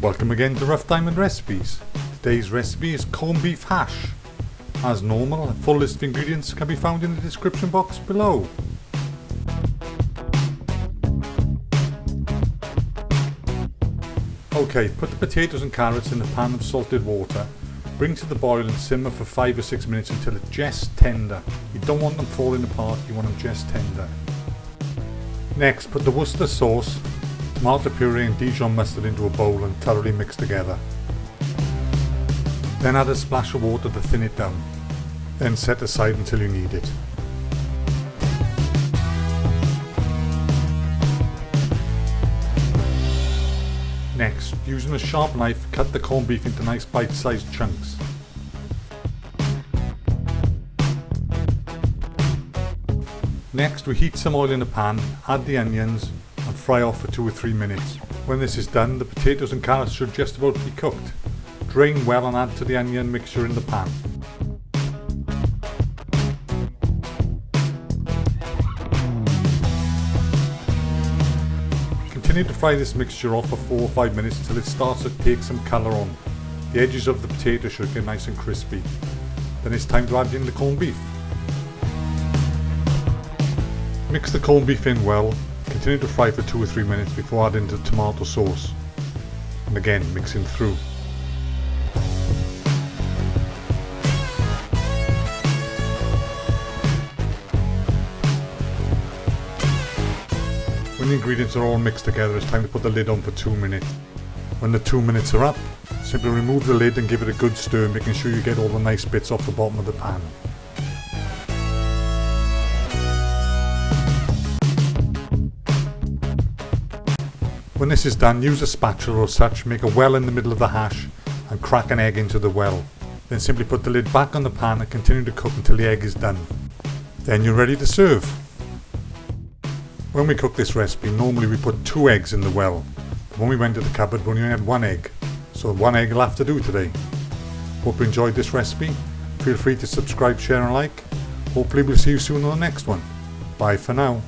Welcome again to Rough Diamond Recipes. Today's recipe is corned beef hash. As normal, a full list of ingredients can be found in the description box below. Okay, put the potatoes and carrots in a pan of salted water. Bring to the boil and simmer for 5 or 6 minutes until it's just tender. You don't want them falling apart, you want them just tender. Next, put the Worcester sauce, tomato puree and Dijon mustard into a bowl and thoroughly mix together. Then add a splash of water to thin it down. Then set aside until you need it. Next, using a sharp knife, cut the corned beef into nice bite-sized chunks. Next, we heat some oil in a pan, add the onions and fry off for 2 or 3 minutes. When this is done, the potatoes and carrots should just about be cooked. Drain well and add to the onion mixture in the pan. Continue to fry this mixture off for 4 or 5 minutes until it starts to take some colour on. The edges of the potato should get nice and crispy. Then it's time to add in the corned beef. Mix the corned beef in well, continue to fry for 2 or 3 minutes before adding the tomato sauce. And again mixing through. When the ingredients are all mixed together, it's time to put the lid on for 2 minutes. When the 2 minutes are up, simply remove the lid and give it a good stir, making sure you get all the nice bits off the bottom of the pan. When this is done, use a spatula or such, make a well in the middle of the hash and crack an egg into the well. Then simply put the lid back on the pan and continue to cook until the egg is done. Then you're ready to serve. When we cook this recipe, normally we put 2 eggs in the well. But when we went to the cupboard, we only had 1 egg. So 1 egg will have to do today. Hope you enjoyed this recipe. Feel free to subscribe, share and like. Hopefully we'll see you soon on the next one. Bye for now.